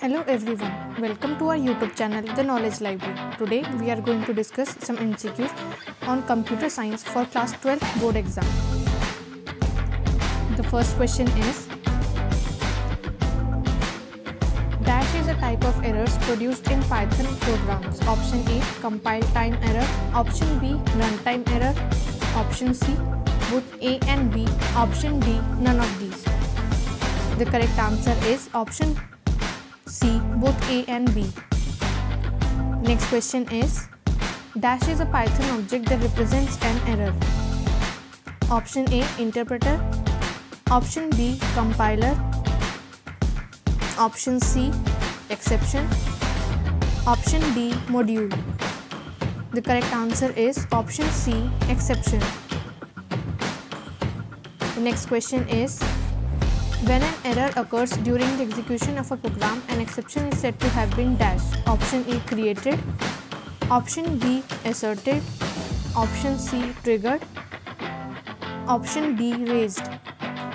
Hello everyone, welcome to our YouTube channel The Knowledge Library. Today we are going to discuss some MCQs on computer science for class 12 board exam. The first question is, dash is a type of errors produced in Python programs. Option A, compile time error. Option B, runtime error. Option C, both A and B. Option D, none of these. The correct answer is option C, both A and B. Next question is, dash is a Python object that represents an error. Option A, interpreter. Option B, compiler. Option C, exception. Option D, module. The correct answer is option C, exception. The next question is, when an error occurs during the execution of a program, an exception is said to have been dash. Option A, created. Option B, asserted. Option C, triggered. Option D, raised.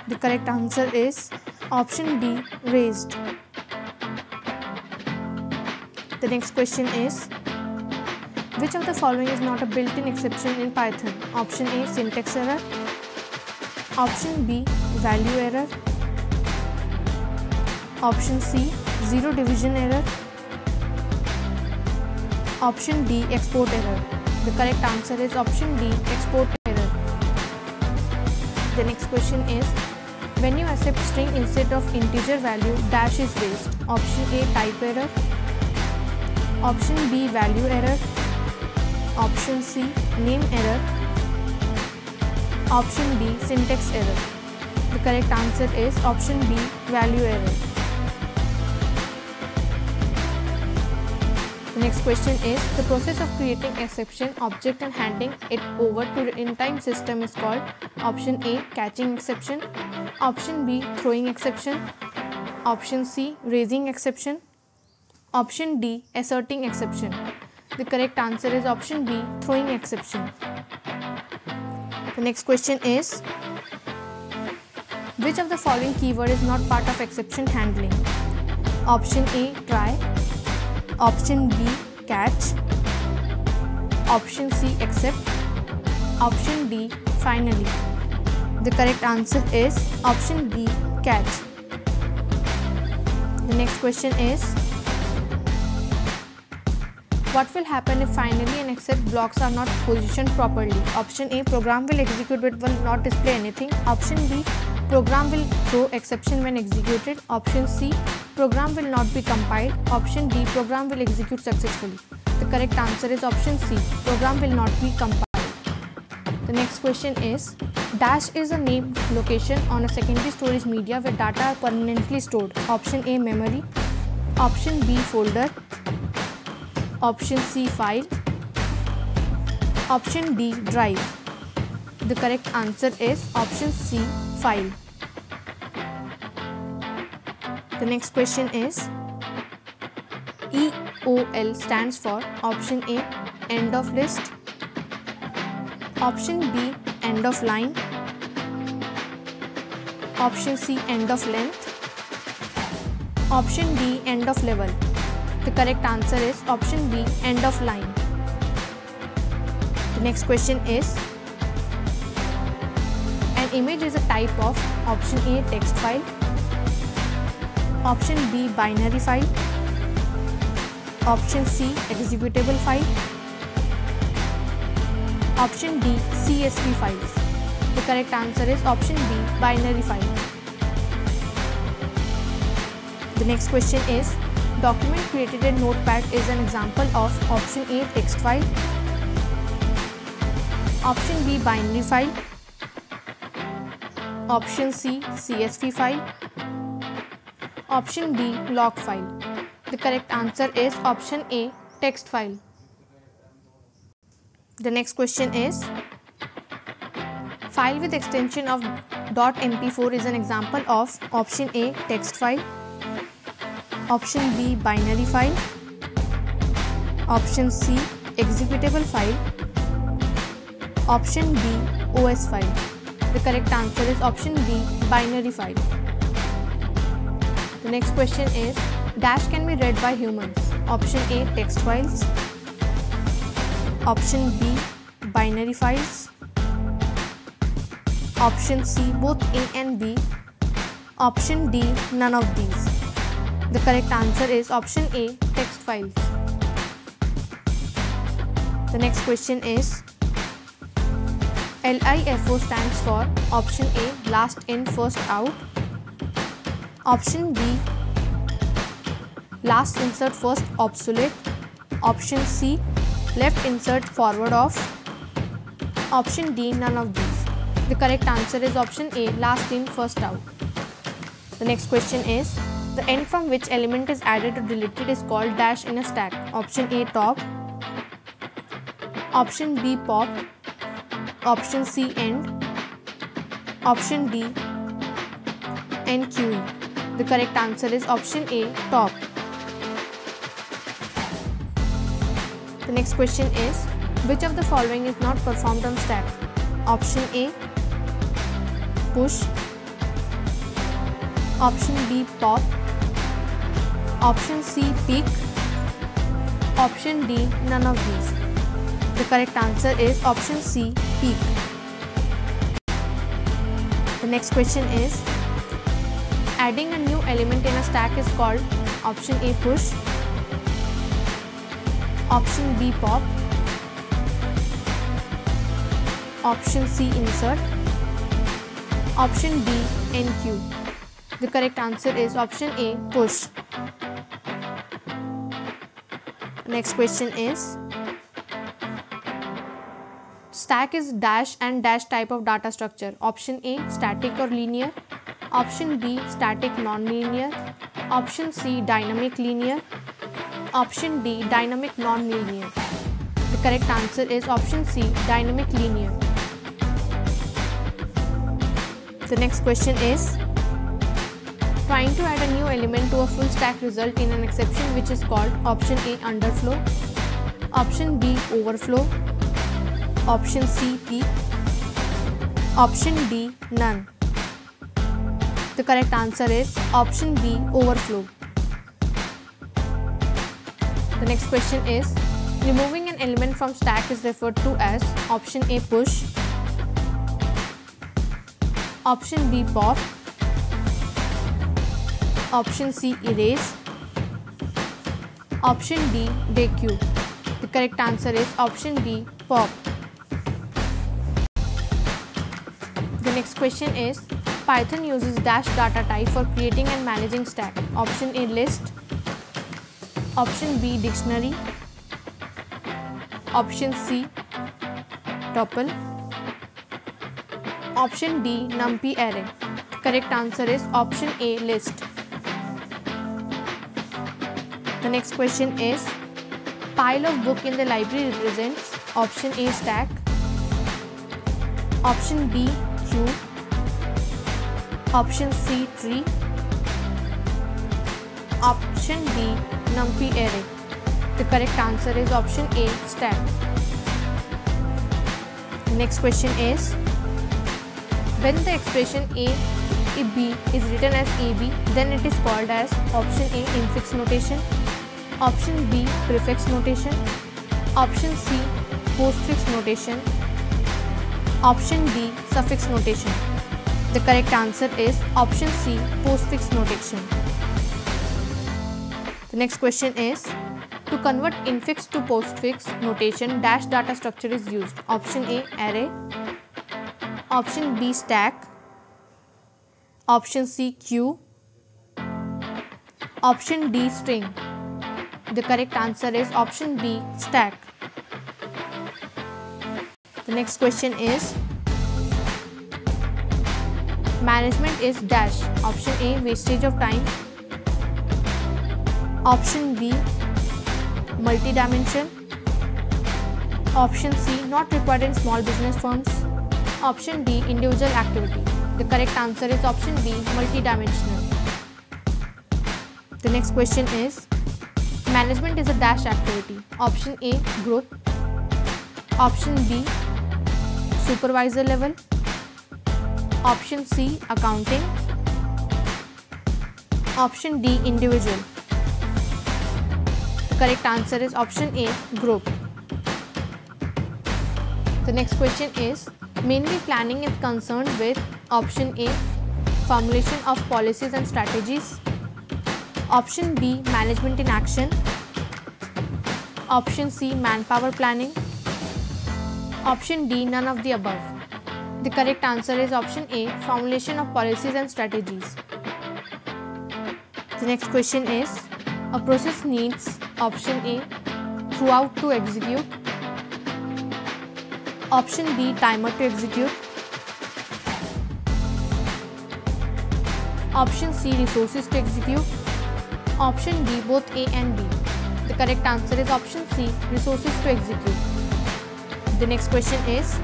The correct answer is option D, raised. The next question is, which of the following is not a built-in exception in Python? Option A, syntax error. Option B, value error. Option C, zero division error. Option D, export error. The correct answer is option D, export error. The next question is, when you accept string instead of integer value, dash is raised. Option A, type error. Option B, value error. Option C, name error. Option D, syntax error. The correct answer is option B, value error. The next question is, the process of creating exception object and handing it over to the runtime system is called. Option A, catching exception. Option B, throwing exception. Option C, raising exception. Option D, asserting exception. The correct answer is option B, throwing exception. The next question is, which of the following keyword is not part of exception handling? Option A, try. Option B, catch. Option C, accept. Option D, finally. The correct answer is option B, catch. The next question is, what will happen if finally and except blocks are not positioned properly? Option A, program will execute but will not display anything. Option B, program will throw exception when executed. Option C, program will not be compiled. Option D, program will execute successfully. The correct answer is option C, program will not be compiled. The next question is, dash is a named location on a secondary storage media where data are permanently stored. Option A, memory. Option B, folder. Option C, file. Option D, drive. The correct answer is option C, file. The next question is, EOL stands for option A, end of list. Option B, end of line. Option C, end of length. Option D, end of level. The correct answer is option B, end of line. The next question is, an image is a type of option A, text file. Option B, binary file. Option C, executable file. Option D, CSV files. The correct answer is option B, binary file. The next question is, document created in Notepad is an example of option A, text file. Option B, binary file. Option C, CSV file. Option D, log file. The correct answer is option A, text file. The next question is, file with extension of .mp4 is an example of option A, text file. Option B, binary file. Option C, executable file. Option D, OS file. The correct answer is option B, binary file. The next question is, Dash can be read by humans. Option A, text files. Option B, binary files. Option C, both A and B. Option D, none of these. The correct answer is option A, text files. The next question is, LIFO stands for option A, last in first out. Option B, last insert first obsolete. Option C, left insert forward of. Option D, none of these. The correct answer is option A, last in first out. The next question is, the end from which element is added or deleted is called dash in a stack. Option A, top. Option B, pop. Option C, end. Option D, NQE. The correct answer is option A, top. The next question is, which of the following is not performed on stack? Option A, push. Option B, pop. Option C, peek. Option D, none of these. The correct answer is option C, peek. The next question is, adding a new element in a stack is called option A, push. Option B, pop. Option C, insert. Option D, NQ. The correct answer is option A, push. Next question is, stack is dash and dash type of data structure. Option A, static or linear. Option B, static non-linear. Option C, dynamic linear. Option D, dynamic non-linear. The correct answer is option C, dynamic linear. The next question is, trying to add a new element to a full stack result in an exception which is called option A, underflow. Option B, overflow. Option C, peak. Option D, none. The correct answer is option B, overflow. The next question is, removing an element from stack is referred to as option A, push. Option B, pop. Option C, erase. Option D, dequeue. The correct answer is option D, pop. The next question is, Python uses dash data type for creating and managing stack. Option A, list. Option B, dictionary. Option C, tuple. Option D, numpy array. The correct answer is option A, list. The next question is, pile of book in the library represents option A, stack. Option B, queue. Option C, tree. Option D, numpy array. The correct answer is option A, stack. The next question is, when the expression AB is written as AB, then it is called as option A, infix notation. Option B, prefix notation. Option C, postfix notation. Option D, suffix notation. The correct answer is option C, postfix notation. The next question is, to convert infix to postfix notation, dash data structure is used. Option A, array. Option B, stack. Option C, queue. Option D, string. The correct answer is option B, stack. The next question is, management is dash. Option A, wastage of time. Option B, multi-dimension. Option C, not required in small business firms. Option D, individual activity. The correct answer is option B, multi-dimensional. The next question is, management is a dash activity. Option A, group. Option B, supervisor level. Option C, accounting. Option D, individual. The correct answer is option A, group. The next question is, mainly planning is concerned with option A, formulation of policies and strategies, option B, management in action, option C, manpower planning, option D, none of the above. The correct answer is option A, formulation of policies and strategies. The next question is, a process needs option A, throughout to execute, option B, timer to execute, option C, resources to execute, option D, both A and B. The correct answer is option C, resources to execute. The next question is,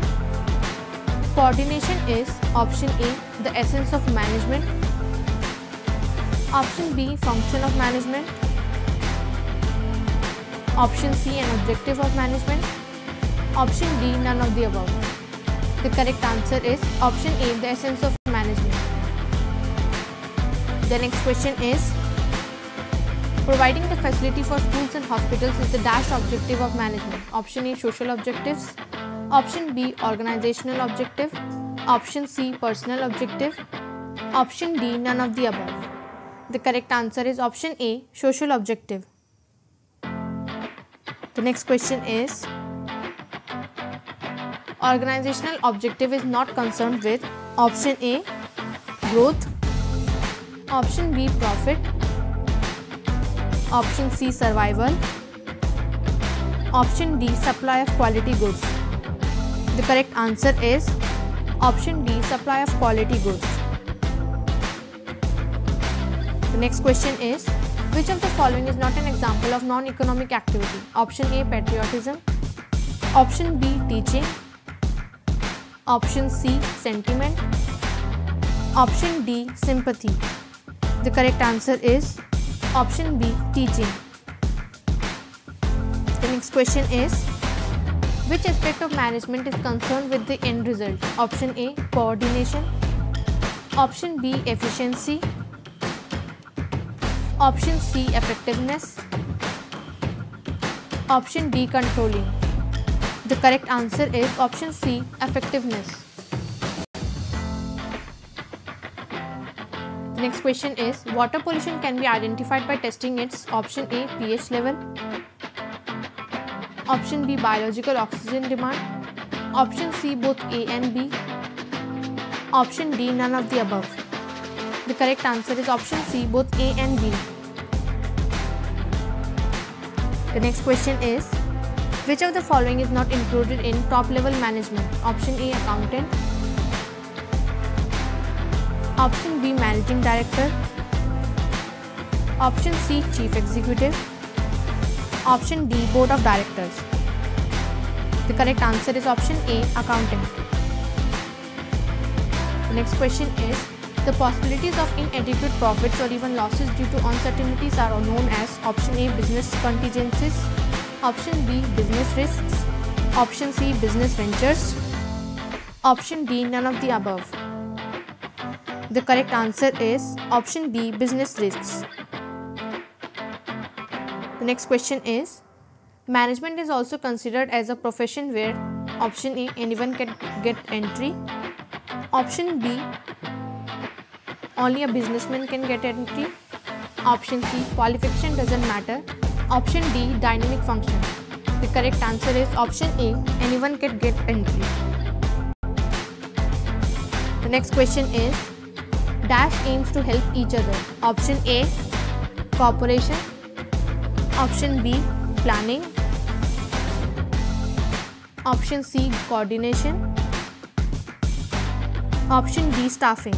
coordination is option A, the essence of management, option B, function of management, option C, an objective of management, option D, none of the above. The correct answer is option A, the essence of management. The next question is, providing the facility for schools and hospitals is the dash objective of management. Option A, social objectives, option B, organizational objective, option C, personal objective, option D, none of the above. The correct answer is option A, social objective. The next question is, organizational objective is not concerned with option A, growth, option B, profit, option C, survival, option D, supply of quality goods. The correct answer is option D, supply of quality goods. The next question is, which of the following is not an example of non-economic activity? Option A, patriotism, option B, teaching, option C, sentiment, option D, sympathy. The correct answer is option B, teaching. The next question is, which aspect of management is concerned with the end result? Option A, coordination, option B, efficiency, option C, effectiveness, option D, controlling. The correct answer is option C, effectiveness. The next question is, water pollution can be identified by testing its option A, pH level, option B, biological oxygen demand, option C, both A and B, option D, none of the above. The correct answer is option C, both A and B. The next question is, which of the following is not included in top level management? Option A, accountant, option B, managing director, option C, chief executive, option D, board of directors. The correct answer is option A, accountant. The next question is, the possibilities of inadequate profits or even losses due to uncertainties are known as option A, business contingencies, option B, business risks, option C, business ventures, option D, none of the above. The correct answer is option B, business risks. The next question is, management is also considered as a profession where option A, anyone can get entry, option B, only a businessman can get entry, option C, qualification doesn't matter, option D, dynamic function. The correct answer is option A, anyone can get entry. The next question is, dash aims to help each other. Option A, cooperation, option B, planning, option C, coordination, option D, staffing.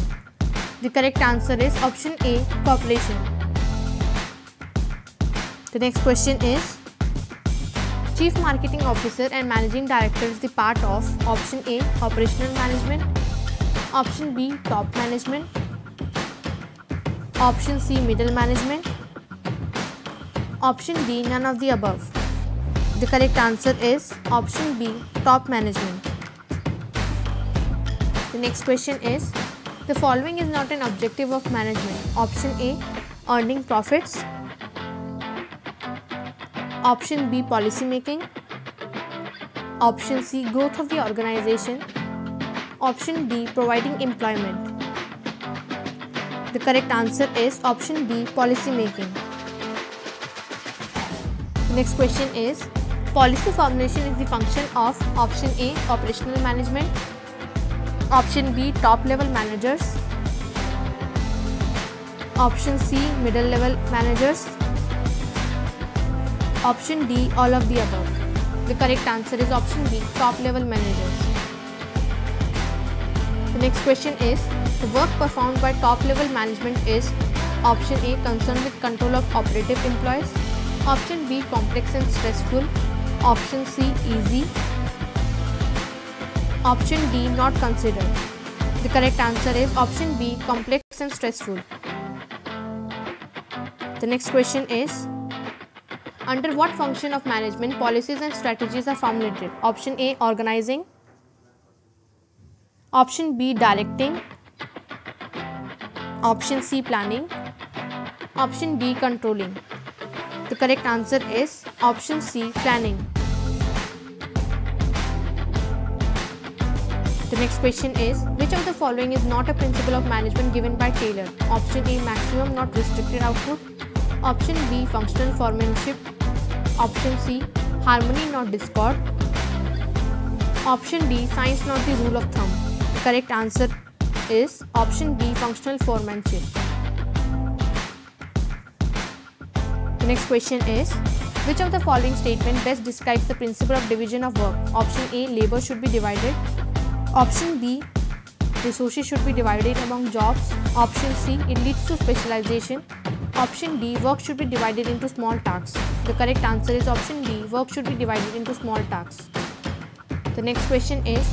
The correct answer is option A, cooperation. The next question is, Chief Marketing Officer and Managing Director is the part of option A, operational management, option B, top management, option C, middle management, option D, none of the above. The correct answer is option B, top management. The next question is, the following is not an objective of management. Option A, earning profits, Option B, policy making. Option C, growth of the organization. Option D, providing employment. The correct answer is option B, policy making. The next question is, policy formulation is the function of option A, operational management. Option B, top level managers. Option C, middle level managers. Option D, all of the above. The correct answer is option B, top level managers. The next question is, the work performed by top level management is option A, concerned with control of operative employees. Option B, complex and stressful. Option C, easy. Option D, not considered. The correct answer is option B, complex and stressful. The next question is, under what function of management policies and strategies are formulated? Option A, organizing. Option B, directing. Option C, planning. Option D, controlling. The correct answer is option C, planning. The next question is, which of the following is not a principle of management given by Taylor? Option A, maximum not restricted output. Option B, functional foremanship. Option C, harmony not discord. Option D, science not the rule of thumb. The correct answer is option B, functional foremanship. The next question is, which of the following statement best describes the principle of division of work? Option A, labor should be divided. Option B, resources should be divided among jobs. Option C, it leads to specialization. Option D, work should be divided into small tasks. The correct answer is option D, work should be divided into small tasks. The next question is,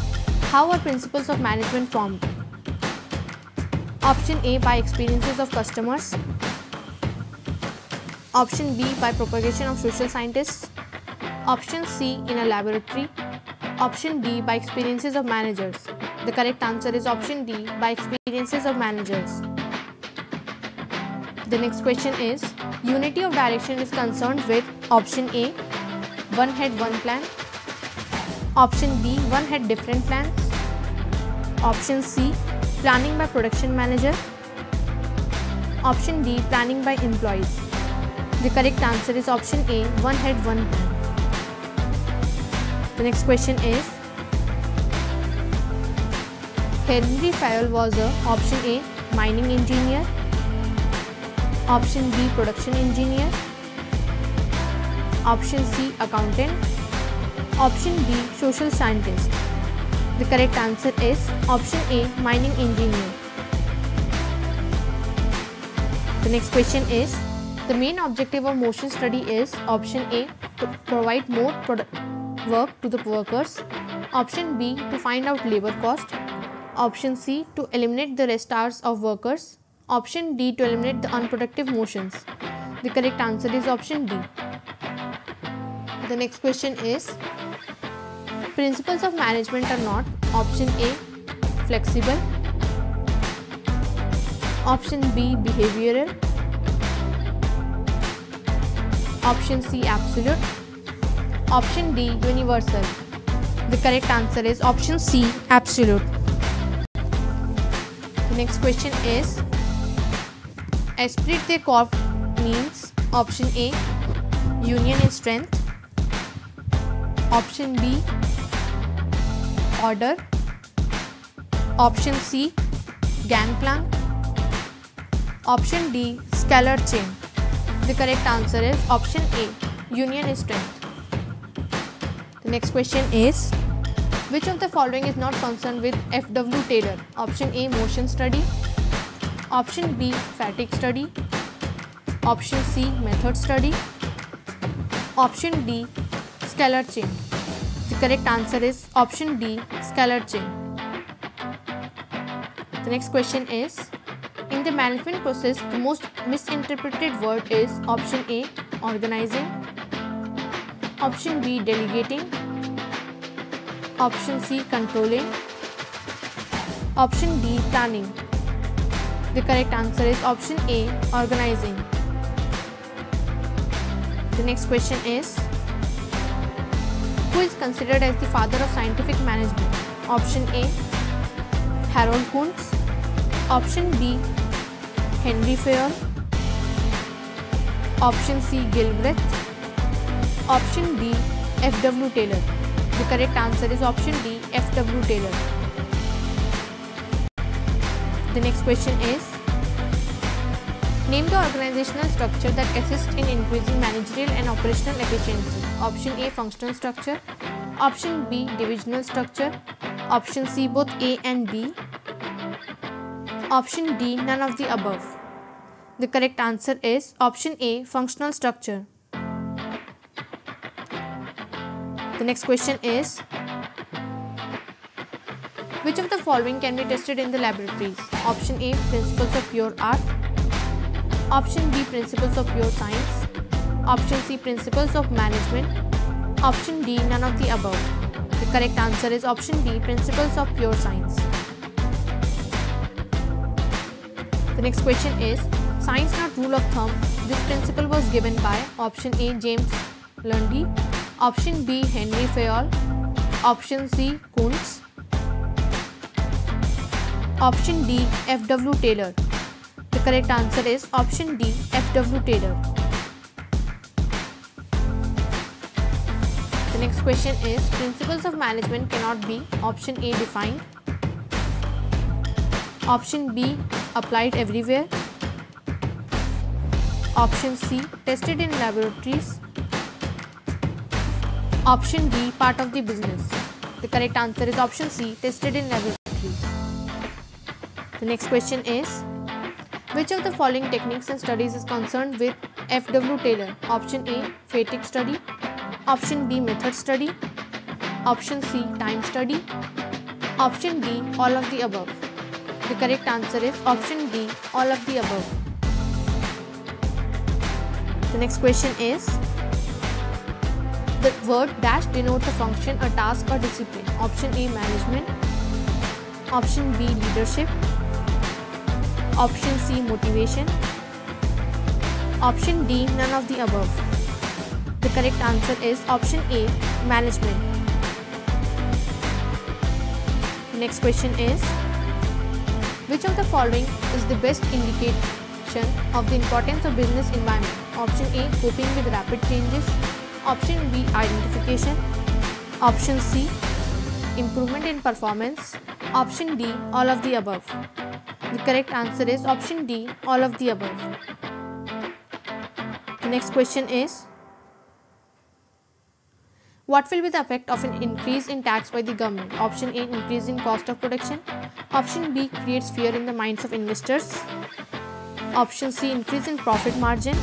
how are principles of management formed? Option A, by experiences of customers. Option B, by propagation of social scientists. Option C, in a laboratory. Option D, by experiences of managers. The correct answer is option D, by experiences of managers. The next question is, unity of direction is concerned with option A, one head, one plan. Option B, one head, different plans. Option C, planning by production manager. Option D, planning by employees. The correct answer is option A, one head, one plan. The next question is, Henry Fayol was a option A, mining engineer. Option B, production engineer. Option C, accountant. Option D, social scientist. The correct answer is option A, mining engineer. The next question is, the main objective of motion study is option A, to provide more work to the workers. Option B, to find out labor cost. Option C, to eliminate the rest hours of workers. Option D, to eliminate the unproductive motions. The correct answer is option D. The next question is, principles of management are not option A, flexible. Option B, behavioral. Option C, absolute. Option D, universal. The correct answer is option C, absolute. The next question is, esprit de corps means option A, union in strength. Option B, order. Option C, gangplank. Option D, scalar chain. The correct answer is option A, union in strength. The next question is, which of the following is not concerned with F.W. Taylor? Option A, motion study. Option B, fatigue study. Option C, method study. Option D, scalar chain. The correct answer is option D, scalar chain. The next question is, in the management process, the most misinterpreted word is option A, organizing. Option B, delegating. Option C, controlling. Option D, planning. The correct answer is option A, organizing. The next question is, who is considered as the father of scientific management? Option A, Harold Kuntz. Option B, Henry Fayol. Option C, Gilbreth. Option D, F.W. Taylor. The correct answer is option D, F.W. Taylor. The next question is, name the organizational structure that assists in increasing managerial and operational efficiency. Option A, functional structure. Option B, divisional structure. Option C, both A and B. Option D, none of the above. The correct answer is option A, functional structure. The next question is, which of the following can be tested in the laboratories? Option A, principles of pure art. Option B, principles of pure science. Option C, principles of management. Option D, none of the above. The correct answer is option D, principles of pure science. The next question is, science not rule of thumb. This principle was given by option A, James Lundy. Option B, Henry Fayol. Option C, Kuntz. Option D, F.W. Taylor. The correct answer is option D, F.W. Taylor. The next question is, principles of management cannot be option A, defined. Option B, applied everywhere. Option C, tested in laboratories. Option D, part of the business. The correct answer is option C, tested in laboratories. The next question is, which of the following techniques and studies is concerned with F.W. Taylor? Option A, fatigue study. Option B, method study. Option C, time study. Option D, all of the above. The correct answer is option D, all of the above. The next question is, the word dash denotes a function, a task or discipline. Option A, management. Option B, leadership. Option C, motivation. Option D, none of the above. The correct answer is option A, management. The next question is, which of the following is the best indication of the importance of business environment? Option A, coping with rapid changes. Option B, identification. Option C, improvement in performance. Option D, all of the above. The correct answer is option D, all of the above. The next question is, what will be the effect of an increase in tax by the government? Option A, increase in cost of production. Option B, creates fear in the minds of investors. Option C, increase in profit margin.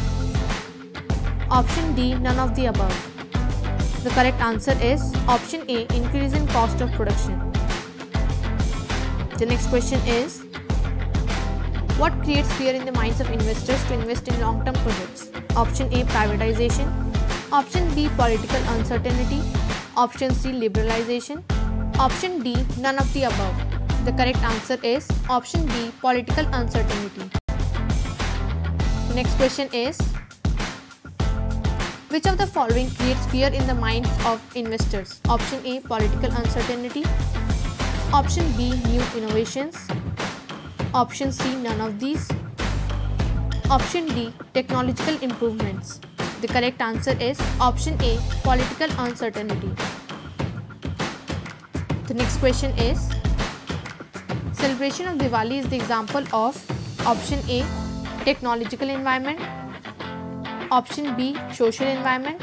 Option D, none of the above. The correct answer is option A, increase in cost of production. The next question is, what creates fear in the minds of investors to invest in long-term projects? Option A, privatization. Option B, political uncertainty. Option C, liberalization. Option D, none of the above. The correct answer is option B, political uncertainty. The next question is, which of the following creates fear in the minds of investors? Option A, political uncertainty. Option B, new innovations. Option C, none of these. Option D, technological improvements. The correct answer is option A, political uncertainty. The next question is, celebration of Diwali is the example of option A, technological environment. Option B, social environment.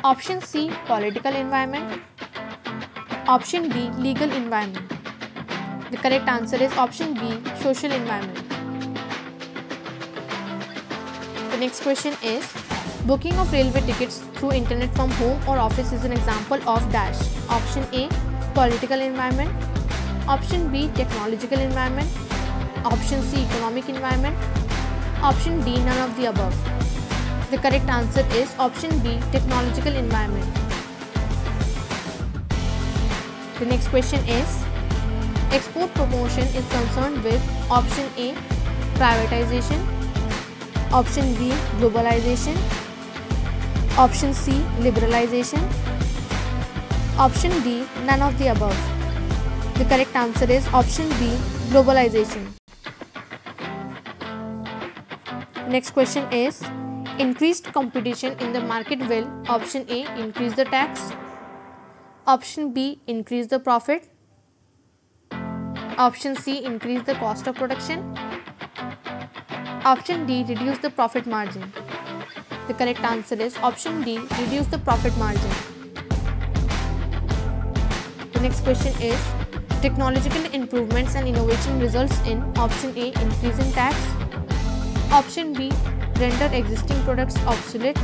Option C, political environment. Option D, legal environment. The correct answer is option B, social environment. The next question is, booking of railway tickets through internet from home or office is an example of dash. Option A, political environment. Option B, technological environment. Option C, economic environment. Option D, none of the above. The correct answer is option B, technological environment. The next question is, export promotion is concerned with option A, privatization. Option B, globalization. Option C, liberalization. Option D, none of the above. The correct answer is option B, globalization. Next question is, increased competition in the market will, option A, increase the tax. Option B, increase the profit. Option C, increase the cost of production. Option D, reduce the profit margin. The correct answer is option D, reduce the profit margin. The next question is, technological improvements and innovation results in, option A, increase in tax. Option B, render existing products obsolete.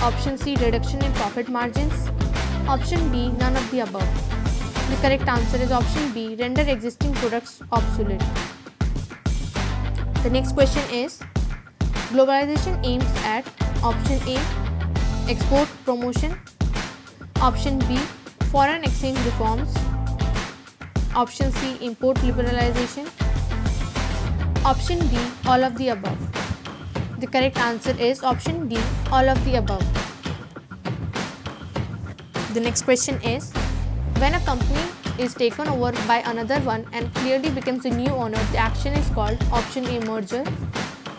Option C, reduction in profit margins. Option D, none of the above. The correct answer is option B, render existing products obsolete. The next question is, globalization aims at, option A, export promotion. Option B, foreign exchange reforms. Option C, import liberalization. Option D, all of the above. The correct answer is option D, all of the above. The next question is, when a company is taken over by another one and clearly becomes a new owner, the action is called, option A, merger.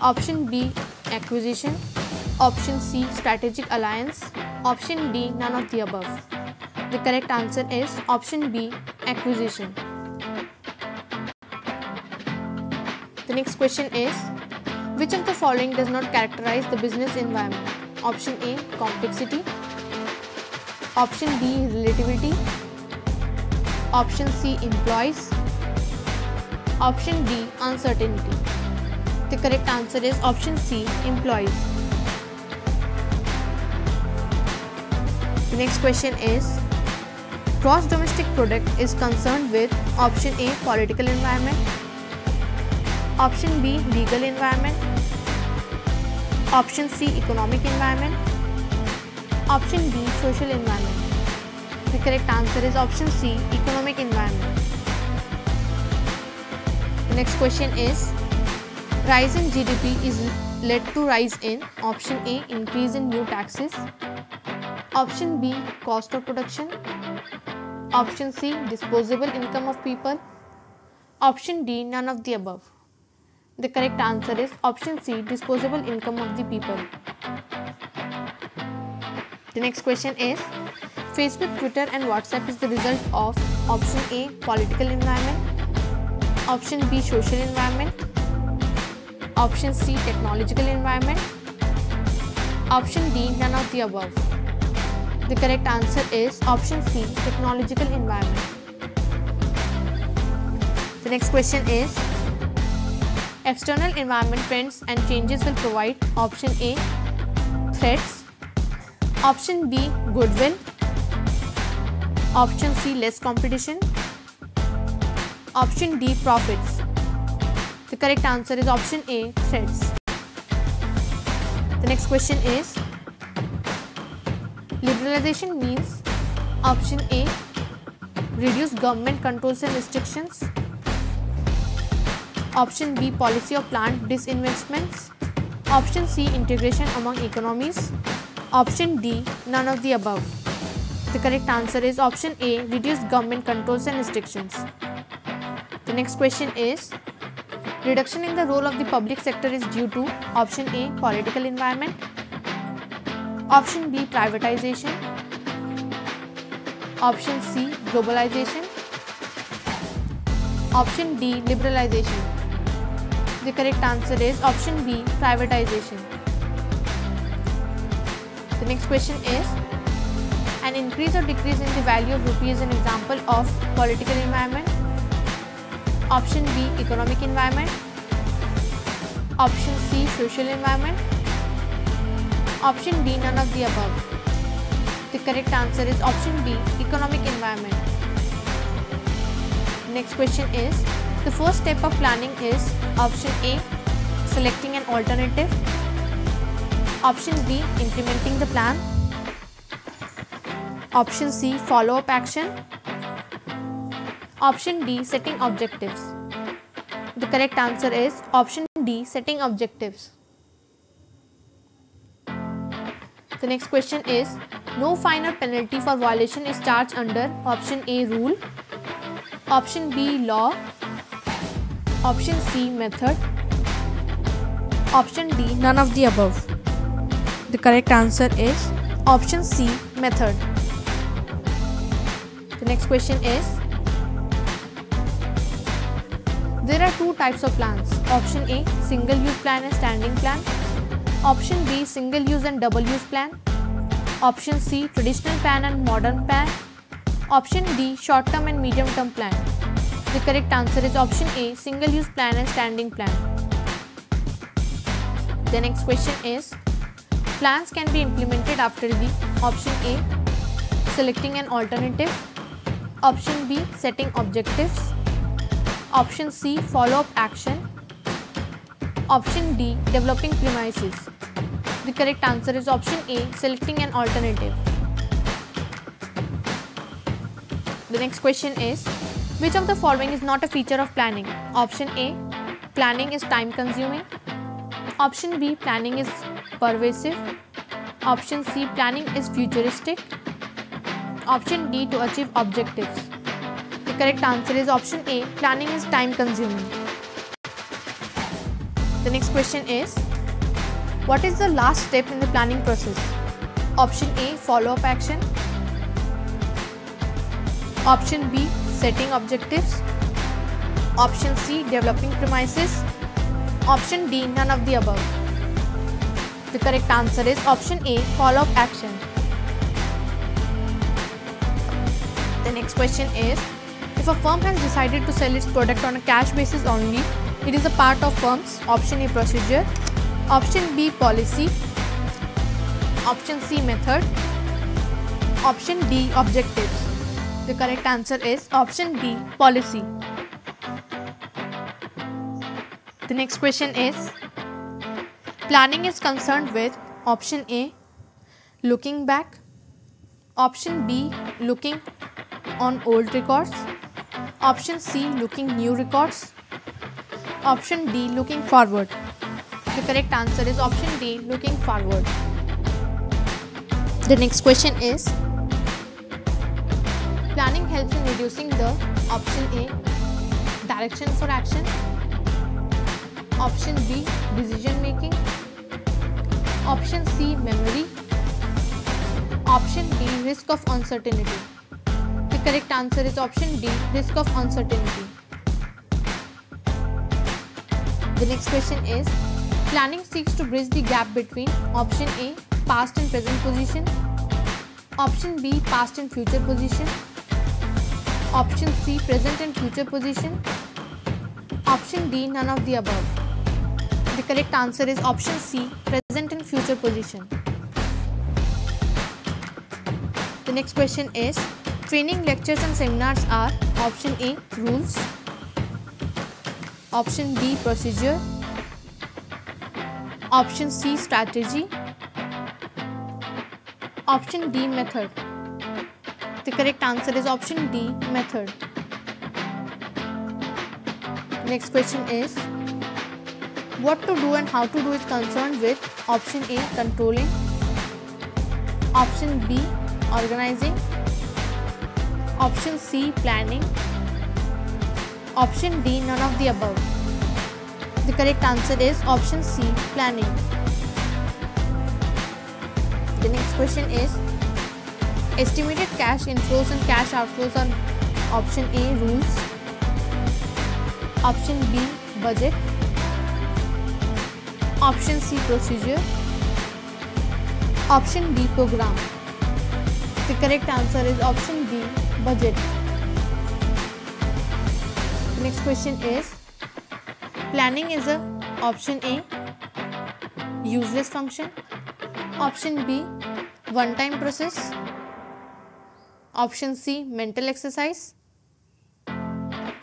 Option B, acquisition. Option C, strategic alliance. Option D, none of the above. The correct answer is option B, acquisition. The next question is, which of the following does not characterize the business environment? Option A, complexity. Option B, relativity. Option C, employees. Option D, uncertainty. The correct answer is option C, employees. The next question is, gross domestic product is concerned with, option A, political environment. Option B, legal environment. Option C, economic environment. Option D, social environment. The correct answer is option C, economic environment. The next question is, rise in GDP is led to rise in, option A, increase in new taxes. Option B, cost of production. Option C, disposable income of people. Option D, none of the above. The correct answer is option C, disposable income of the people. The next question is, Facebook, Twitter and WhatsApp is the result of, option A, political environment. Option B, social environment. Option C, technological environment. Option D, none of the above. The correct answer is option C, technological environment. The next question is, external environment trends and changes will provide, option A, threats. Option B, goodwill. Option C, less competition. Option D, profits. The correct answer is option A, threats. The next question is, liberalization means, option A, reduce government controls and restrictions. Option B, policy of planned disinvestments. Option C, integration among economies. Option D, none of the above. The correct answer is option A, reduce government controls and restrictions. The next question is, reduction in the role of the public sector is due to, option A, political environment. Option B, privatization. Option C, globalization. Option D, liberalization. The correct answer is option B, privatization. The next question is, an increase or decrease in the value of rupee is an example of political environment. Option B, economic environment. Option C, social environment. Option D, none of the above. The correct answer is option B, economic environment. Next question is, the first step of planning is, option A, selecting an alternative. Option B, implementing the plan. Option C, follow-up action. Option D, setting objectives. The correct answer is option D, setting objectives. The next question is, no fine or penalty for violation is charged under option A rule, option B law, option C method, option D none of the above. The correct answer is option C method. The next question is, there are two types of plans. Option A single use plan and standing plan. Option B single use and double use plan. Option C traditional plan and modern plan. Option D short term and medium term plan. The correct answer is option A single use plan and standing plan. The next question is, plans can be implemented after the option A selecting an alternative, option B setting objectives, option C follow-up action, option D developing premises. The correct answer is option A selecting an alternative. The next question is, which of the following is not a feature of planning? Option A planning is time consuming, option B planning is pervasive, option C planning is futuristic, option D to achieve objectives. The correct answer is option A planning is time consuming. The next question is, what is the last step in the planning process? Option A follow-up action, option B setting objectives, option C developing premises, option D none of the above. The correct answer is option A follow-up action. The next question is, if a firm has decided to sell its product on a cash basis only, it is a part of firm's option A procedure, option B policy, option C method, option D objectives. The correct answer is option B policy. The next question is, planning is concerned with option A looking back, option B looking on old records, option C looking new records, option D looking forward. The correct answer is option D looking forward. The next question is, planning helps in reducing the option A direction for action, option B decision making, option C memory, option D risk of uncertainty. The correct answer is option D risk of uncertainty. The next question is, planning seeks to bridge the gap between option A past and present position, option B past and future position, option C present and future position, option D none of the above. The correct answer is option C present and future position. The next question is, training lectures and seminars are option A rules, option B procedure, option C strategy, option D method. The correct answer is option D method. Next question is, what to do and how to do is concerned with option A controlling, option B organizing, option C planning, option D none of the above. The correct answer is option C planning. The next question is, estimated cash inflows and cash outflows are option A rules, option B budget, option C procedure, option D program. The correct answer is option B budget. The next question is, planning is a option A useless function, option B one-time process, option C mental exercise,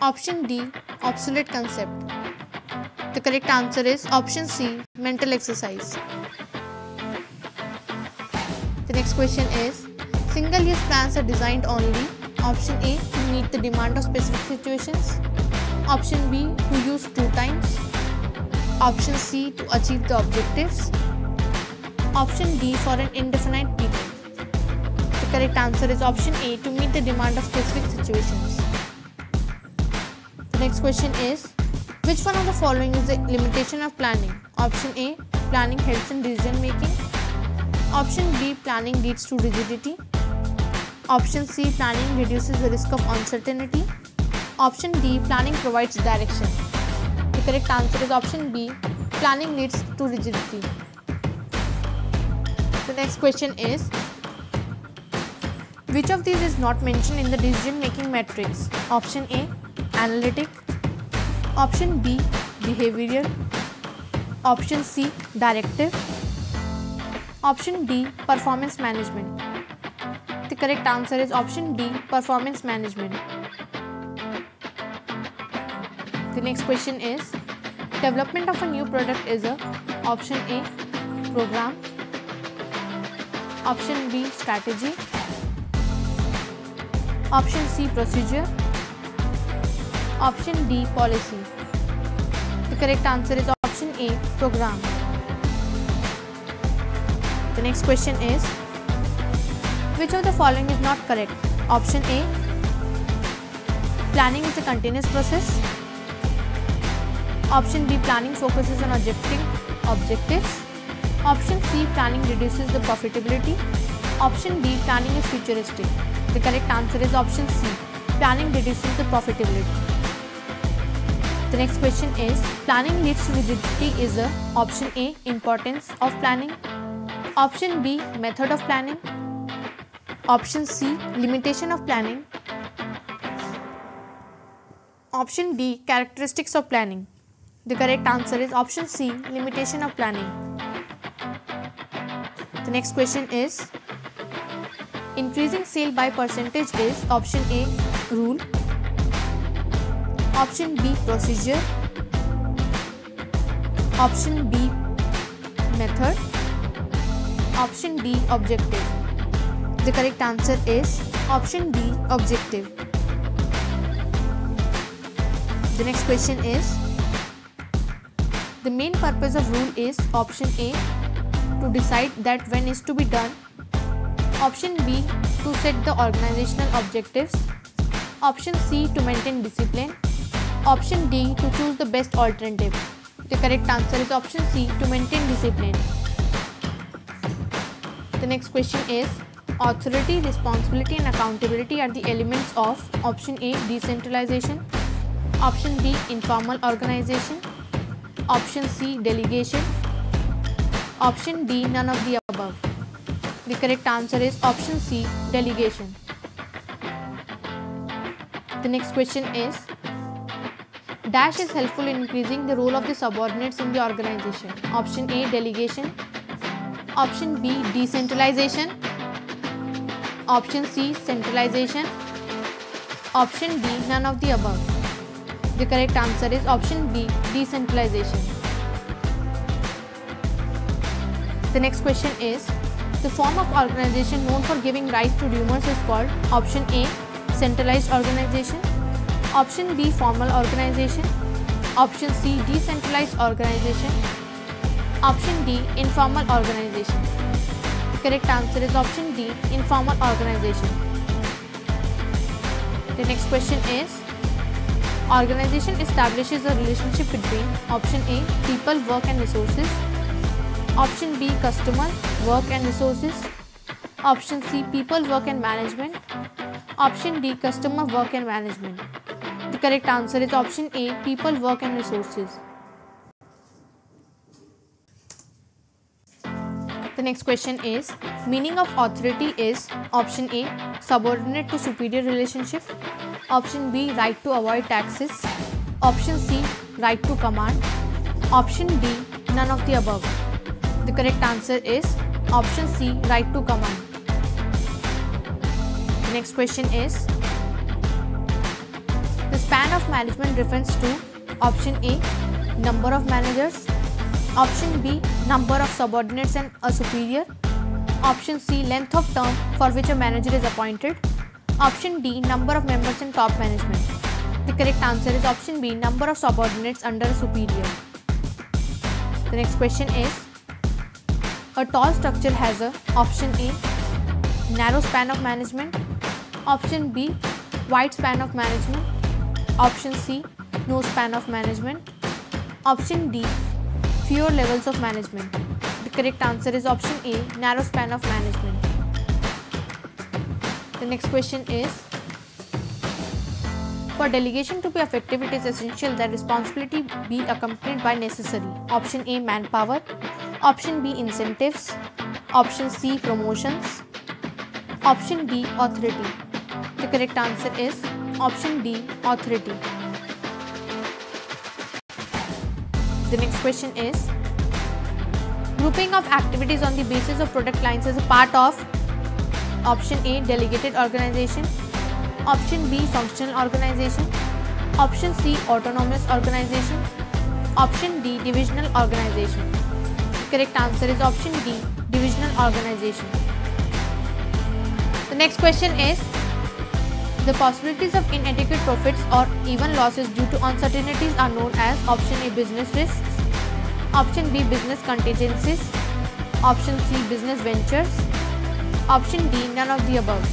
option D obsolete concept. The correct answer is option C mental exercise. The next question is, single use plans are designed only option A to meet the demand of specific situations, option B to use 2 times, option C to achieve the objectives, Option D, for an indefinite period. The correct answer is option A, to meet the demand of specific situations. The next question is, which one of the following is the limitation of planning? Option A, planning helps in decision making. Option B, planning leads to rigidity. Option C, planning reduces the risk of uncertainty. Option D, planning provides direction. The correct answer is option B, planning leads to rigidity. The next question is, which of these is not mentioned in the decision making matrix? Option A, analytic. Option B, behavioral. Option C, directive. Option D, performance management. The correct answer is option D, performance management. The next question is, development of a new product is a option A, program. Option B, strategy. Option C, procedure. Option D, policy. The correct answer is option A, program. The next question is, which of the following is not correct? Option A, planning is a continuous process. Option B, planning focuses on objectives. Option C, planning reduces the profitability. Option D, planning is futuristic. The correct answer is option C, planning reduces the profitability. The next question is, planning leads to rigidity is a option A, importance of planning. Option B, method of planning. Option C, limitation of planning. Option D, characteristics of planning. The correct answer is option C, limitation of planning. The next question is, increasing sale by percentage is option A, rule. Option B, procedure. Option B, method. Option D, objective. The correct answer is option D, objective. The next question is, the main purpose of rule is option A, to decide that when is to be done. Option B, to set the organizational objectives. Option C, to maintain discipline. Option D, to choose the best alternative. The correct answer is option C, to maintain discipline. The next question is, authority, responsibility and accountability are the elements of option A, decentralization. Option B, informal organization. Option C, delegation. Option D, none of the above. The correct answer is option C, delegation. The next question is, dash is helpful in increasing the role of the subordinates in the organization. Option A, delegation. Option B, decentralization. Option C, centralization. Option D, none of the above. The correct answer is option B, decentralization. The next question is, the form of organization known for giving rise to rumors is called option A, centralized organization. Option B, formal organization. Option C, decentralized organization. Option D, informal organization. The correct answer is option D, informal organization. The next question is, organization establishes a relationship between option A, people, work and resources. Option B, customer, work and resources. Option C, people, work and management. Option D, customer, work and management. The correct answer is option A, people, work and resources. The next question is, meaning of authority is option A, subordinate to superior relationship. Option B, right to avoid taxes. Option C, right to command. Option D, none of the above. The correct answer is option C, right to command. The next question is, the span of management refers to option A, number of managers. Option B, number of subordinates and a superior. Option C, length of term for which a manager is appointed. Option D, number of members in top management. The correct answer is option B, number of subordinates under a superior. The next question is, A tall structure has a option A narrow span of management, option B wide span of management, option C no span of management, option D fewer levels of management. The correct answer is option A narrow span of management. The next question is, for delegation to be effective, it is essential that responsibility be accompanied by necessary. Option A manpower, option B incentives, option C promotions, option D authority. The correct answer is option D authority. The next question is, grouping of activities on the basis of product lines is a part of option A delegated organization, option B functional organization, option C autonomous organization, option D divisional organization. The correct answer is option D divisional organization. The next question is, the possibilities of inadequate profits or even losses due to uncertainties are known as option A business risks, option B business contingencies, option C business ventures, option D none of the above.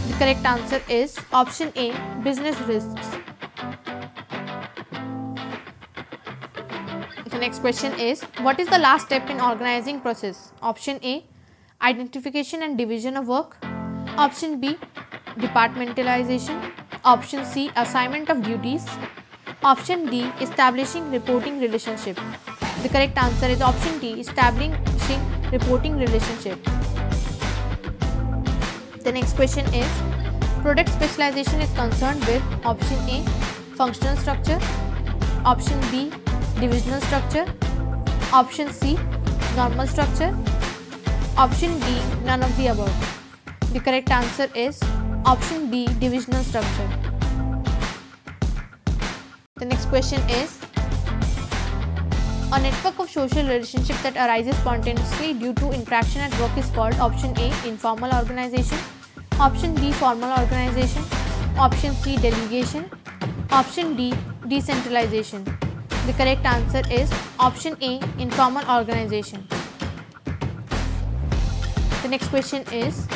The correct answer is option A business risks. The next question is, what is the last step in organizing process? Option A identification and division of work, option B departmentalization, option C assignment of duties, option D establishing reporting relationship. The correct answer is option D establishing reporting relationship. The next question is, product specialization is concerned with option A functional structure, option B divisional structure, option C normal structure, option D none of the above. The correct answer is option B divisional structure. The next question is, a network of social relationships that arises spontaneously due to interaction at work is called option A informal organization, option B formal organization, option C delegation, option D decentralization. The correct answer is option A informal organization. The next question is,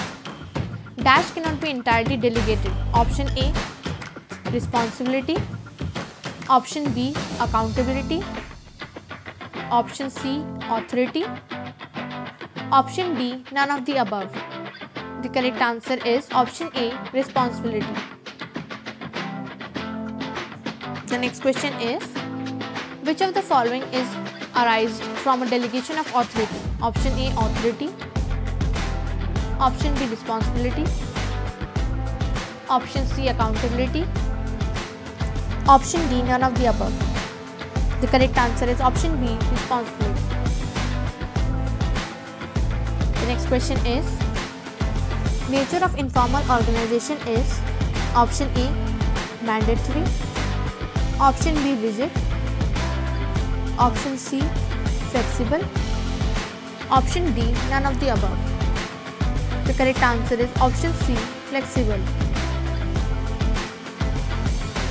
dash cannot be entirely delegated. Option A responsibility, option B accountability, option C authority, option D none of the above. The correct answer is option A responsibility. The next question is, which of the following is arised from a delegation of authority? Option A authority, option B responsibility, option C accountability, option D none of the above. The correct answer is option B responsibility. The next question is, nature of informal organization is option A mandatory, option B rigid, option C flexible, option D none of the above. The correct answer is option C flexible.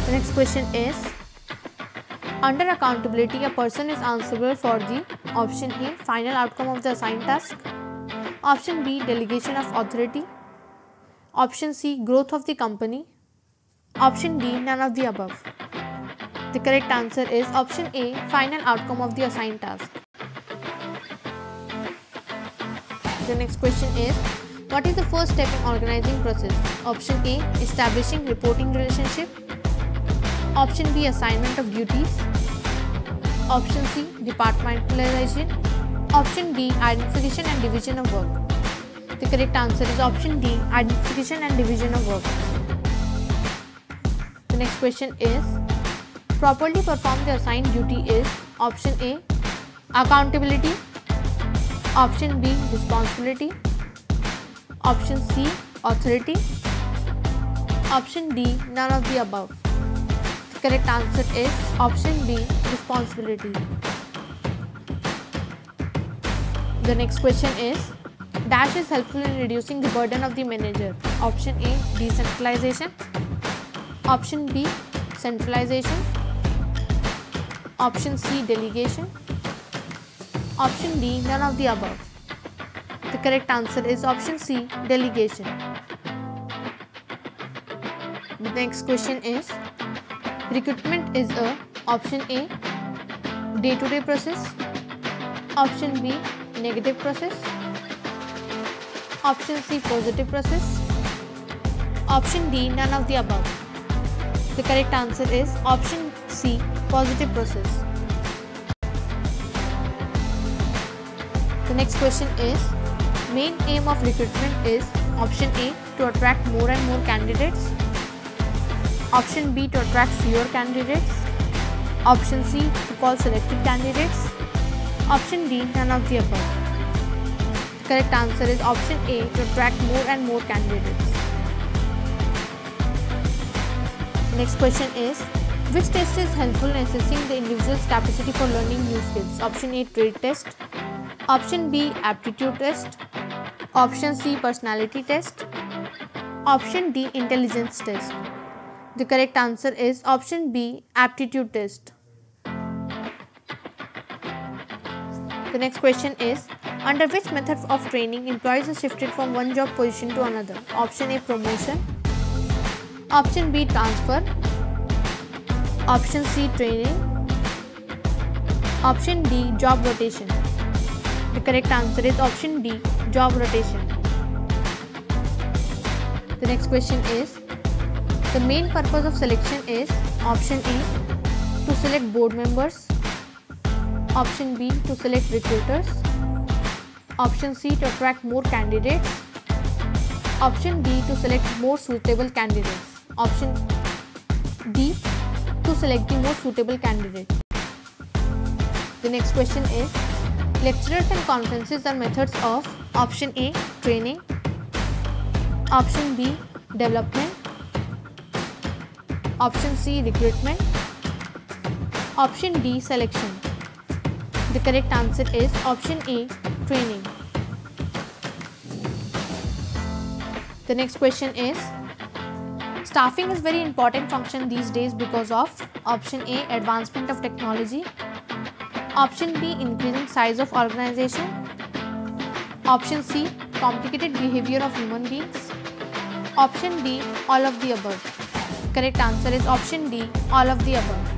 The next question is, under accountability, a person is answerable for the option A final outcome of the assigned task, option B delegation of authority, option C growth of the company, option D none of the above. The correct answer is option A final outcome of the assigned task. The next question is, what is the first step in organizing process? Option A establishing reporting relationship, option B assignment of duties, option C departmentalization, option D identification and division of work. The correct answer is option D identification and division of work. The next question is, properly perform the assigned duty is option A accountability, option B responsibility, option C authority, option D none of the above. The correct answer is option D responsibility. The next question is, dash is helpful in reducing the burden of the manager. Option A decentralization, option B centralization, option C delegation, option D none of the above. correct answer is option C, delegation. The next question is, recruitment is a option A, day-to-day process, option B, negative process, option C, positive process, option D, none of the above. The correct answer is option C, positive process. The next question is, main aim of recruitment is option A, to attract more and more candidates, option B, to attract fewer candidates, option C, to call selected candidates, option D, none of the above. The correct answer is option A, to attract more and more candidates. The next question is, which test is helpful in assessing the individual's capacity for learning new skills? Option A, trade test, option B, aptitude test, option C, personality test, option D, intelligence test. The correct answer is option B, aptitude test. The next question is, under which method of training employees are shifted from one job position to another? Option A, promotion, option B, transfer, option C, training, option D, job rotation. The correct answer is option D, job rotation. The next question is, the main purpose of selection is option A, to select board members, option B, to select recruiters, option C, to attract more candidates, option D, to select more suitable candidates, option D, to select the most suitable candidate. The next question is, lectures and conferences are methods of option A, training, option B, development, option C, recruitment, option D, selection. The correct answer is option A, training. The next question is, staffing is very important function these days because of option A, advancement of technology, option B, increasing size of organization, option C, complicated behavior of human beings, option D, all of the above. Correct answer is option D, all of the above.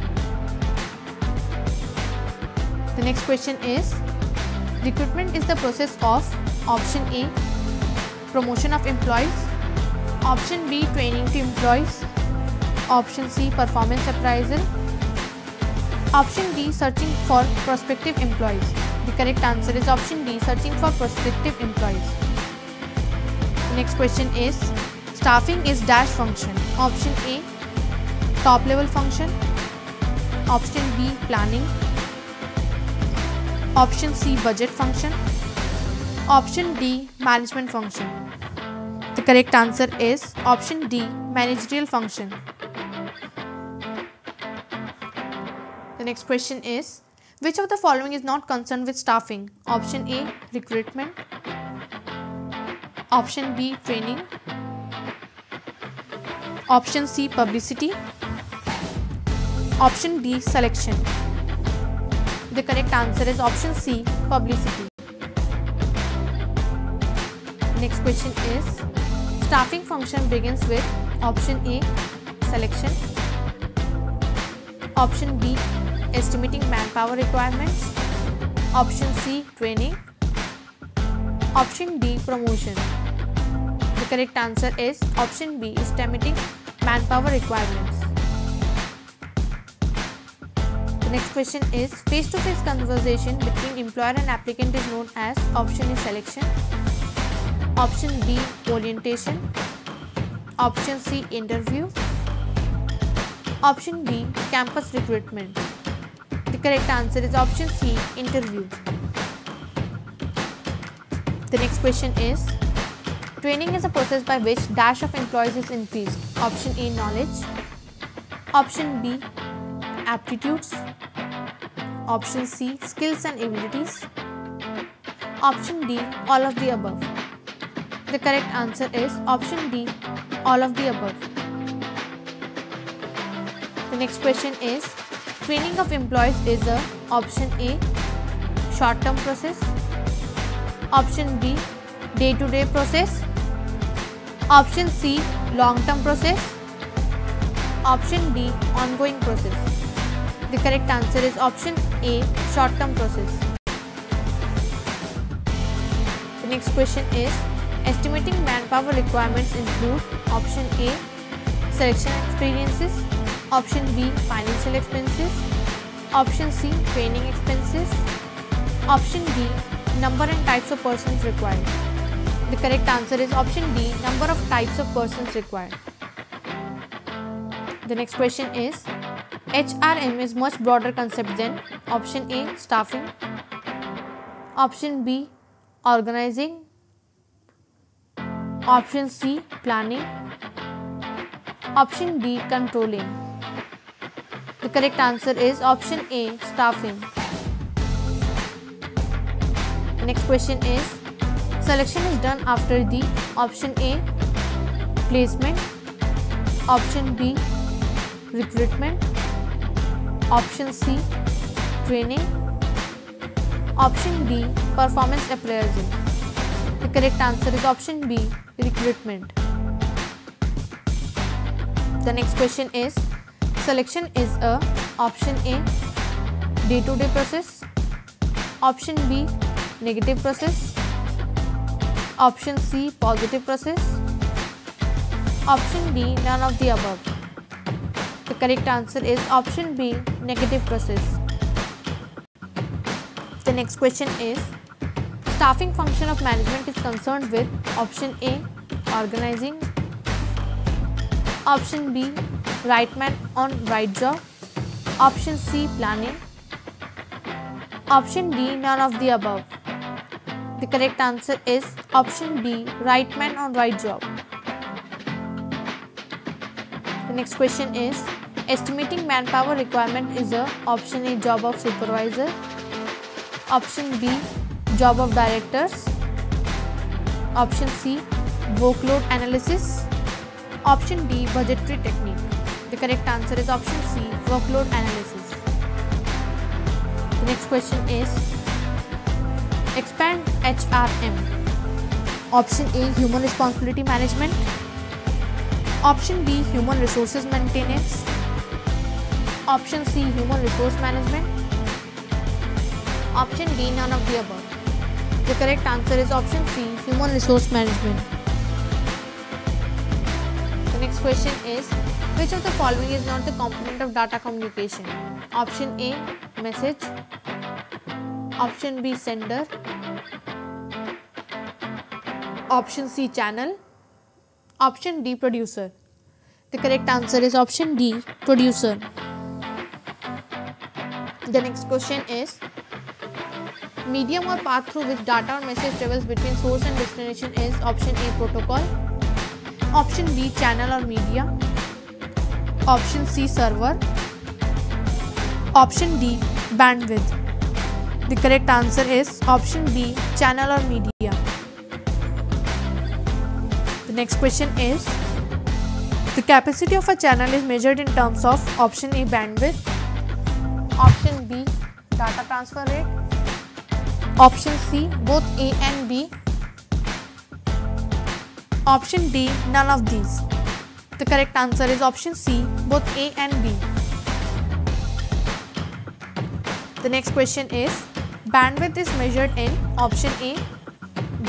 The next question is, recruitment is the process of option A, promotion of employees, option B, training to employees, option C, performance appraisal, option D, searching for prospective employees. The correct answer is option D, searching for prospective employees. The next question is, staffing is dash function. Option A, top level function, option B, planning, option C, budget function, option D, management function. The correct answer is option D, managerial function. The next question is, which of the following is not concerned with staffing? Option A, recruitment, option B, training, option C, publicity, option D, selection. The correct answer is option C, publicity. Next question is, staffing function begins with option A, selection, option B, estimating manpower requirements, option C, training, option D, promotion. The correct answer is option B, estimating manpower requirements. The next question is, face-to-face conversation between employer and applicant is known as option A, selection, option B, orientation, option C, interview, option D, campus recruitment. The correct answer is option C, interview. The next question is, training is a process by which dash of employees is increased. Option A, knowledge, option B, aptitudes, option C, skills and abilities, option D, all of the above. The correct answer is option D, all of the above. The next question is, training of employees is a option A, short term process, option B, day-to-day process. Option C, long-term process. Option D, ongoing process. The correct answer is option A, short-term process. The next question is, estimating manpower requirements include option A, selection experiences, option B, financial expenses, option C, training expenses, option D, number and types of persons required. The correct answer is option D, number of types of persons required. The next question is, HRM is much broader concept than option A, staffing, option B, organizing, option C, planning, option D, controlling. The correct answer is option A, staffing. The next question is, selection is done after the option A, placement, option B, recruitment, option C, training, option D, performance appraisal. The correct answer is option B, recruitment. The next question is, selection is a option A, day-to-day process, option B, negative process, option C, positive process, option D, none of the above. The correct answer is option B, negative process. The next question is, staffing function of management is concerned with option A, organizing, option B, right man on right job, option C, planning, option D, none of the above. The correct answer is option D, right man on right job. The next question is, estimating manpower requirement is a option A, job of supervisor, option B, job of directors, option C, workload analysis, option D, budgetary technique. The correct answer is option C, workload analysis. The next question is, expand HRM. Option A, human responsibility management, option B, human resources maintenance, option C, human resource management, option D, none of the above. The correct answer is option C, human resource management. The next question is, which of the following is not the component of data communication? Option A, message, option B, sender, option C, channel, option D, producer. The correct answer is option D, producer. The next question is, medium or path through which data or message travels between source and destination is option A, protocol, option B, channel or media, option C, server, option D, bandwidth. The correct answer is option B, channel or media. The next question is, the capacity of a channel is measured in terms of option A, bandwidth, option B, data transfer rate, option C, both A and B, option D, none of these. The correct answer is option C, both A and B. The next question is, bandwidth is measured in option A,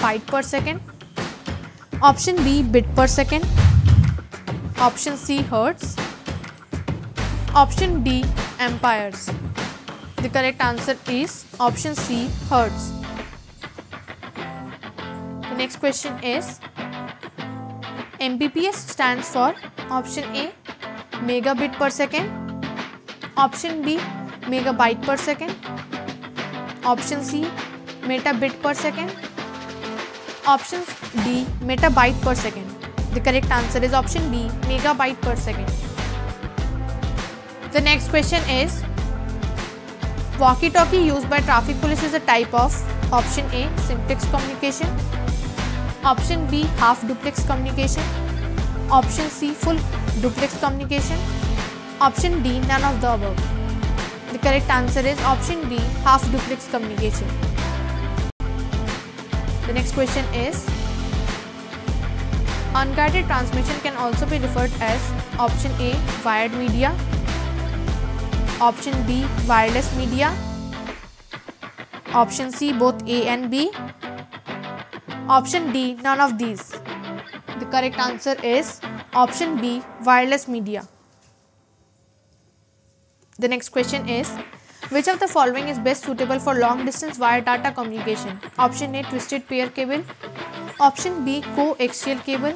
byte per second, option B, bit per second, option C, hertz, option D, amperes. The correct answer is option C, hertz. The next question is, Mbps stands for option A, megabit per second, option B, megabyte per second, option C, metabit per second, option D, metabyte per second. The correct answer is option B, megabyte per second. The next question is, walkie-talkie used by traffic police is a type of option A, simplex communication, option B, half duplex communication, option C, full duplex communication, option D, none of the above. The correct answer is option B, half duplex communication. The next question is, Unguided transmission can also be referred as option A, wired media, option B, wireless media, option C, both A and B, option D, none of these. The correct answer is option B, wireless media. The next question is, which of the following is best suitable for long distance wire data communication? Option A, twisted pair cable, option B, coaxial cable,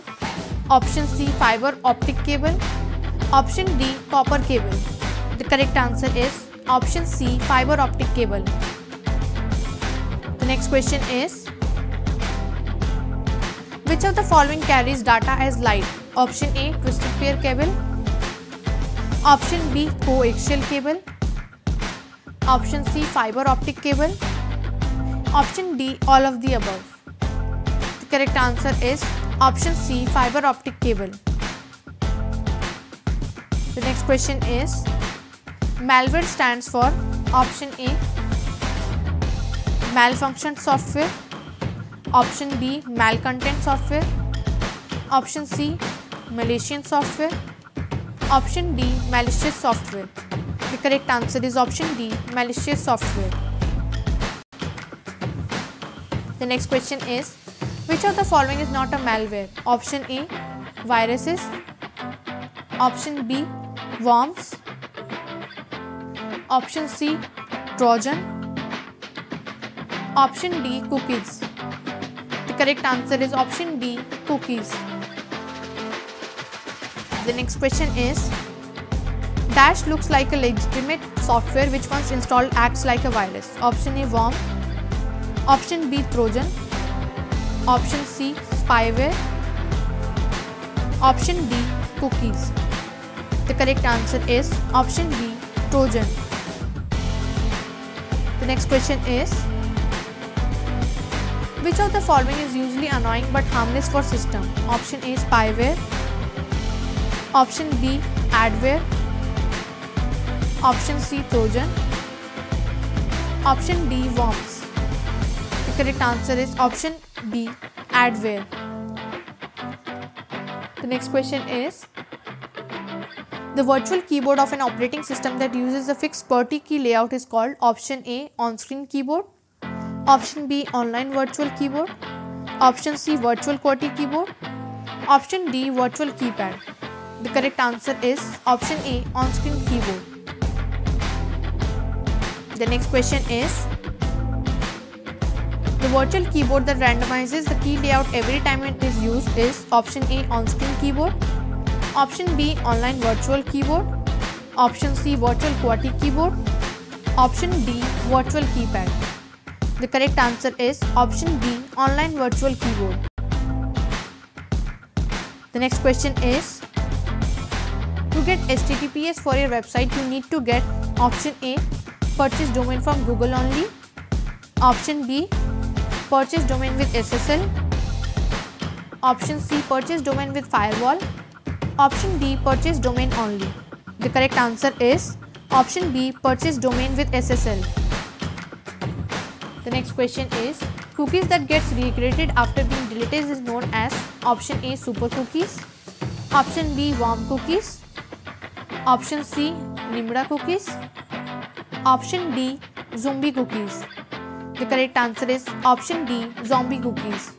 option C, fiber optic cable, option D, copper cable. The correct answer is option C, fiber optic cable. The next question is, which of the following carries data as light? Option A, twisted pair cable, option B, coaxial cable, option C, fiber optic cable, option D, all of the above. The correct answer is option C, fiber optic cable. The next question is, malware stands for option A, malfunction software, option B, malcontent software, option C, malicious software, option D, malicious software. The correct answer is option D, malicious software. The next question is, which of the following is not a malware? Option A, viruses, option B, worms, option C, Trojan, option D, cookies. The correct answer is option D, cookies. The next question is, Dash looks like a legitimate software which once installed acts like a virus. Option A, worm, option B, Trojan, option C, spyware, option D, cookies. The correct answer is option B, Trojan. The next question is, which of the following is usually annoying but harmless for system? Option A, spyware, option B, adware, option C, Trojan, option D, worms. The correct answer is option B, adware. The next question is, the virtual keyboard of an operating system that uses a fixed QWERTY key layout is called option A, on-screen keyboard, option B, online virtual keyboard, option C, virtual QWERTY keyboard, option D, virtual keypad. The correct answer is option A, on-screen keyboard. The next question is, the virtual keyboard that randomizes the key layout every time it is used is option A, on-screen keyboard, option B, online virtual keyboard, option C, virtual QWERTY keyboard, option D, virtual keypad. The correct answer is option B, online virtual keyboard. The next question is, to get HTTPS for your website, you need to get option A, purchase domain from Google only, option B, purchase domain with SSL, option C, purchase domain with firewall, option D, purchase domain only. The correct answer is option B, purchase domain with SSL. The next question is, cookies that gets recreated after being deleted is known as option A, super cookies, option B, worm cookies, option C, Nimda cookies, option D, zombie cookies. The correct answer is option D, zombie cookies.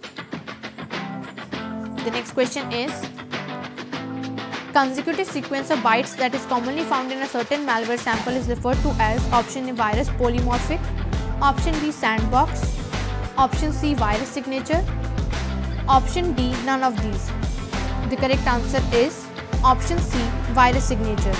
The next question is, consecutive sequence of bytes that is commonly found in a certain malware sample is referred to as option A, virus polymorphic, option B, sandbox, option C, virus signature, option D, none of these. The correct answer is option C, virus signature.